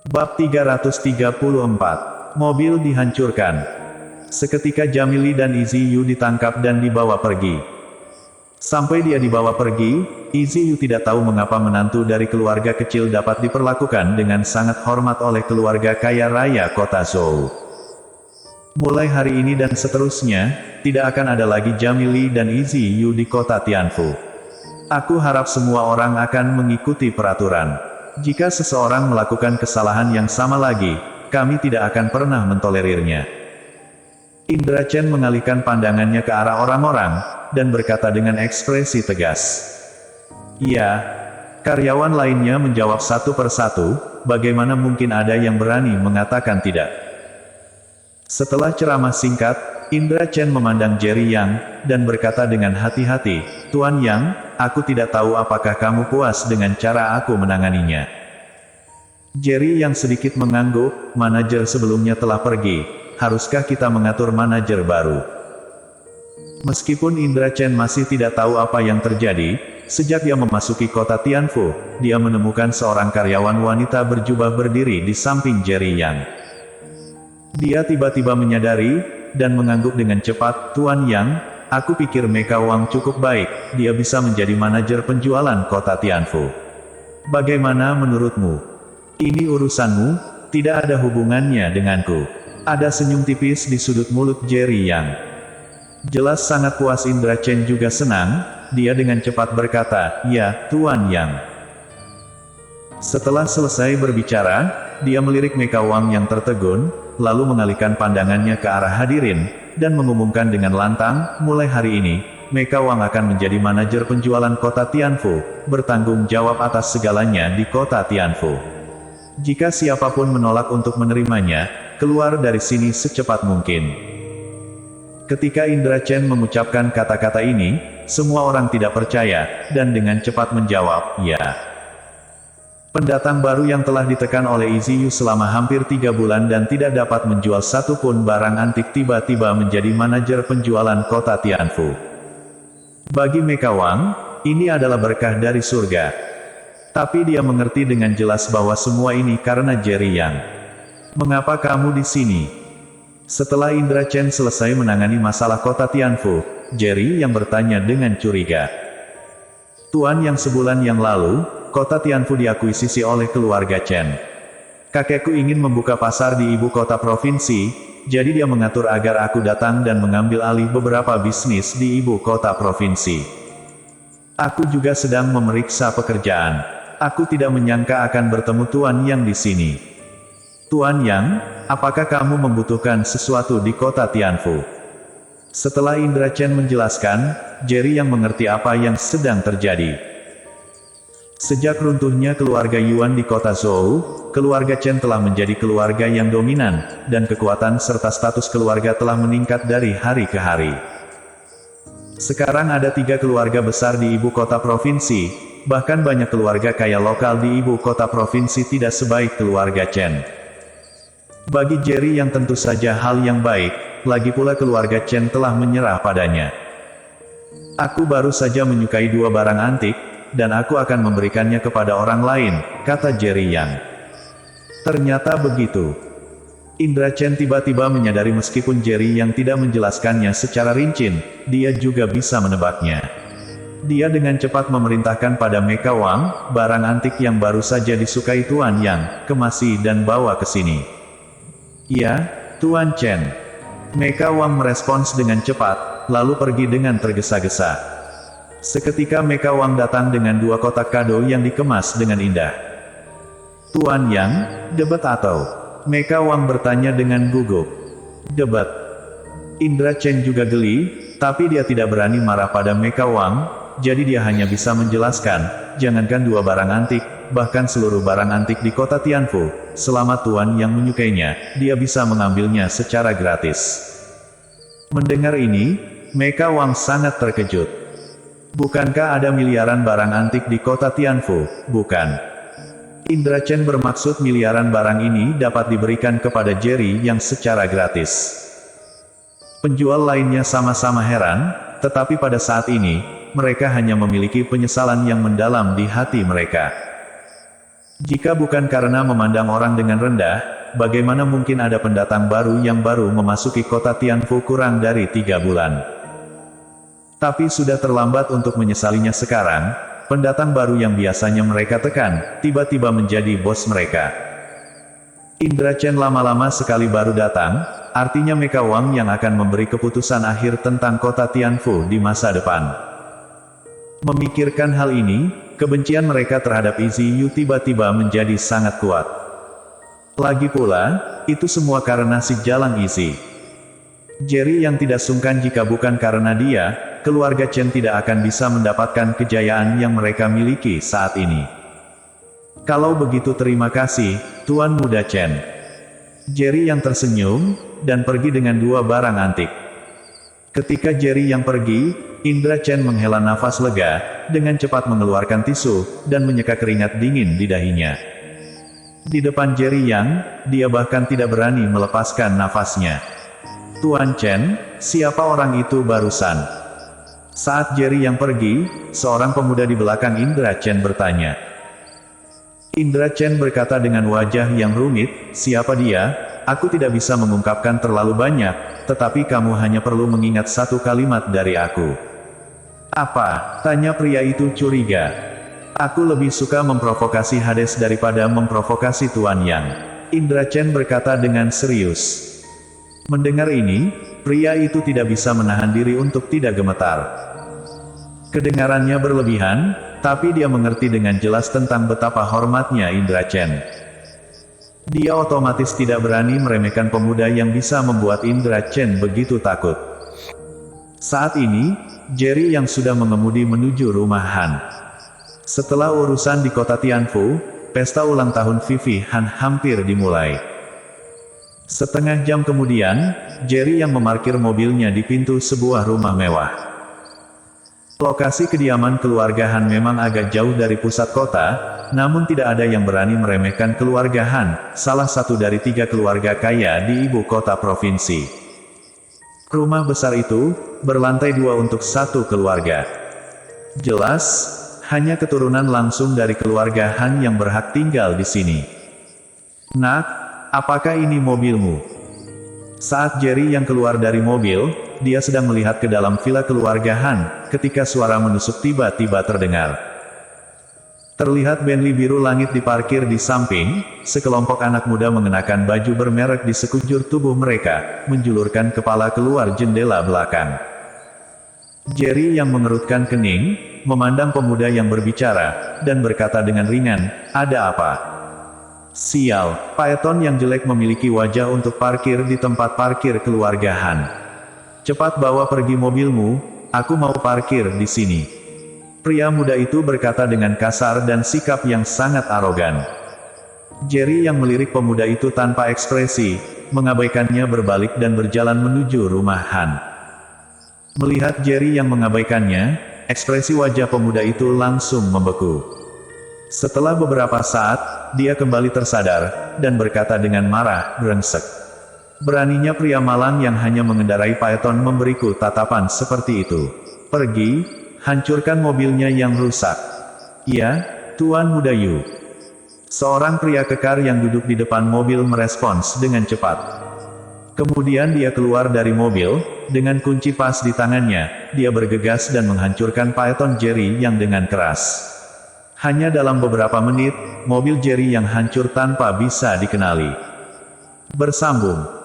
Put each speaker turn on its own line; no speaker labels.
Bab 334. Mobil dihancurkan. Seketika Jamili dan Izzy Yu ditangkap dan dibawa pergi. Sampai dia dibawa pergi, Izzy Yu tidak tahu mengapa menantu dari keluarga kecil dapat diperlakukan dengan sangat hormat oleh keluarga kaya raya kota Zhou. Mulai hari ini dan seterusnya, tidak akan ada lagi Jamili dan Izzy Yu di kota Tianfu. Aku harap semua orang akan mengikuti peraturan. Jika seseorang melakukan kesalahan yang sama lagi, kami tidak akan pernah mentolerirnya. Indra Chen mengalihkan pandangannya ke arah orang-orang, dan berkata dengan ekspresi tegas. Ya, karyawan lainnya menjawab satu persatu, bagaimana mungkin ada yang berani mengatakan tidak. Setelah ceramah singkat, Indra Chen memandang Jerry Yang, dan berkata dengan hati-hati, Tuan Yang, aku tidak tahu apakah kamu puas dengan cara aku menanganinya. Jerry Yang sedikit mengangguk, manajer sebelumnya telah pergi, haruskah kita mengatur manajer baru? Meskipun Indra Chen masih tidak tahu apa yang terjadi, sejak dia memasuki kota Tianfu, dia menemukan seorang karyawan wanita berjubah berdiri di samping Jerry Yang. Dia tiba-tiba menyadari, dan mengangguk dengan cepat, Tuan Yang, aku pikir Meka Wang cukup baik, dia bisa menjadi manajer penjualan kota Tianfu. Bagaimana menurutmu? Ini urusanmu, tidak ada hubungannya denganku. Ada senyum tipis di sudut mulut Jerry Yang. Jelas sangat puas. Indra Chen juga senang, dia dengan cepat berkata, ya, Tuan Yang. Setelah selesai berbicara, dia melirik Meka Wang yang tertegun, lalu mengalihkan pandangannya ke arah hadirin, dan mengumumkan dengan lantang, mulai hari ini, Meka Wang akan menjadi manajer penjualan kota Tianfu, bertanggung jawab atas segalanya di kota Tianfu. Jika siapapun menolak untuk menerimanya, keluar dari sini secepat mungkin. Ketika Indra Chen mengucapkan kata-kata ini, semua orang tidak percaya, dan dengan cepat menjawab, ya. Pendatang baru yang telah ditekan oleh Izzy Yu selama hampir 3 bulan dan tidak dapat menjual satu pun barang antik tiba-tiba menjadi manajer penjualan kota Tianfu. Bagi Meka Wang, ini adalah berkah dari surga. Tapi dia mengerti dengan jelas bahwa semua ini karena Jerry Yang. Mengapa kamu di sini? Setelah Indra Chen selesai menangani masalah kota Tianfu, Jerry Yang bertanya dengan curiga. Tuan Yang, sebulan yang lalu, kota Tianfu diakuisisi oleh keluarga Chen. Kakekku ingin membuka pasar di ibu kota provinsi, jadi dia mengatur agar aku datang dan mengambil alih beberapa bisnis di ibu kota provinsi. Aku juga sedang memeriksa pekerjaan. Aku tidak menyangka akan bertemu Tuan Yang di sini. Tuan Yang, apakah kamu membutuhkan sesuatu di kota Tianfu? Setelah Indra Chen menjelaskan, Jerry Yang mengerti apa yang sedang terjadi. Sejak runtuhnya keluarga Yuan di kota Zhou, keluarga Chen telah menjadi keluarga yang dominan, dan kekuatan serta status keluarga telah meningkat dari hari ke hari. Sekarang ada 3 keluarga besar di ibu kota provinsi, bahkan banyak keluarga kaya lokal di ibu kota provinsi tidak sebaik keluarga Chen. Bagi Jerry Yang tentu saja hal yang baik, lagi pula keluarga Chen telah menyerah padanya. Aku baru saja menyukai 2 barang antik, dan aku akan memberikannya kepada orang lain, kata Jerry Yang. Ternyata begitu. Indra Chen tiba-tiba menyadari meskipun Jerry Yang tidak menjelaskannya secara rinci, dia juga bisa menebaknya. Dia dengan cepat memerintahkan pada Meka Wang, barang antik yang baru saja disukai Tuan Yang, kemasi dan bawa ke sini. Ya, Tuan Chen. Meka Wang merespons dengan cepat, lalu pergi dengan tergesa-gesa. Seketika Meka Wang datang dengan 2 kotak kado yang dikemas dengan indah. Tuan Yang, debat atau? Meka Wang bertanya dengan gugup. Debat. Indra Chen juga geli, tapi dia tidak berani marah pada Meka Wang, jadi dia hanya bisa menjelaskan, jangankan 2 barang antik, bahkan seluruh barang antik di kota Tianfu, selama Tuan Yang menyukainya, dia bisa mengambilnya secara gratis. Mendengar ini, Meka Wang sangat terkejut. Bukankah ada miliaran barang antik di kota Tianfu, bukan? Indra Chen bermaksud miliaran barang ini dapat diberikan kepada Jerry Yang secara gratis. Penjual lainnya sama-sama heran, tetapi pada saat ini, mereka hanya memiliki penyesalan yang mendalam di hati mereka. Jika bukan karena memandang orang dengan rendah, bagaimana mungkin ada pendatang baru yang baru memasuki kota Tianfu kurang dari 3 bulan? Tapi sudah terlambat untuk menyesalinya sekarang, pendatang baru yang biasanya mereka tekan, tiba-tiba menjadi bos mereka. Indra Chen lama-lama sekali baru datang, artinya Meka Wang yang akan memberi keputusan akhir tentang kota Tianfu di masa depan. Memikirkan hal ini, kebencian mereka terhadap Izzy Yu tiba-tiba menjadi sangat kuat. Lagi pula, itu semua karena si Jalang Izzy. Jerry yang tidak sungkan jika bukan karena dia, keluarga Chen tidak akan bisa mendapatkan kejayaan yang mereka miliki saat ini. Kalau begitu terima kasih, Tuan Muda Chen. Jerry yang tersenyum, dan pergi dengan 2 barang antik. Ketika Jerry yang pergi, Indra Chen menghela nafas lega, dengan cepat mengeluarkan tisu, dan menyeka keringat dingin di dahinya. Di depan Jerry Yang, dia bahkan tidak berani melepaskan nafasnya. Tuan Chen, siapa orang itu barusan? Saat Jerry yang pergi, seorang pemuda di belakang Indra Chen bertanya. Indra Chen berkata dengan wajah yang rumit, siapa dia? Aku tidak bisa mengungkapkan terlalu banyak, tetapi kamu hanya perlu mengingat 1 kalimat dari aku. Apa? Tanya pria itu curiga. Aku lebih suka memprovokasi Hades daripada memprovokasi Tuan Yang. Indra Chen berkata dengan serius. Mendengar ini, pria itu tidak bisa menahan diri untuk tidak gemetar. Kedengarannya berlebihan, tapi dia mengerti dengan jelas tentang betapa hormatnya Indra Chen. Dia otomatis tidak berani meremehkan pemuda yang bisa membuat Indra Chen begitu takut. Saat ini, Jerry yang sudah mengemudi menuju rumah Han. Setelah urusan di kota Tianfu, pesta ulang tahun Vivi Han hampir dimulai. Setengah jam kemudian, Jerry yang memarkir mobilnya di pintu sebuah rumah mewah. Lokasi kediaman keluarga Han memang agak jauh dari pusat kota, namun tidak ada yang berani meremehkan keluarga Han, salah satu dari 3 keluarga kaya di ibu kota provinsi. Rumah besar itu, berlantai 2 untuk 1 keluarga. Jelas, hanya keturunan langsung dari keluarga Han yang berhak tinggal di sini. Nak, apakah ini mobilmu? Saat Jerry yang keluar dari mobil, dia sedang melihat ke dalam villa keluarga Han, ketika suara menusuk tiba-tiba terdengar. Terlihat Bentley biru langit diparkir di samping, sekelompok anak muda mengenakan baju bermerek di sekujur tubuh mereka, menjulurkan kepala keluar jendela belakang. Jerry yang mengerutkan kening, memandang pemuda yang berbicara, dan berkata dengan ringan, ada apa? Sial, Paeton yang jelek memiliki wajah untuk parkir di tempat parkir keluarga Han. Cepat bawa pergi mobilmu, aku mau parkir di sini. Pria muda itu berkata dengan kasar dan sikap yang sangat arogan. Jerry yang melirik pemuda itu tanpa ekspresi, mengabaikannya berbalik dan berjalan menuju rumah Han. Melihat Jerry yang mengabaikannya, ekspresi wajah pemuda itu langsung membeku. Setelah beberapa saat, dia kembali tersadar, dan berkata dengan marah, brengsek. Beraninya pria malang yang hanya mengendarai Paeton memberiku tatapan seperti itu. Pergi, hancurkan mobilnya yang rusak. Ya, Tuan Muda Yu. Seorang pria kekar yang duduk di depan mobil merespons dengan cepat. Kemudian dia keluar dari mobil, dengan kunci pas di tangannya, dia bergegas dan menghancurkan Paeton Jerry yang dengan keras. Hanya dalam beberapa menit, mobil Jerry yang hancur tanpa bisa dikenali. Bersambung.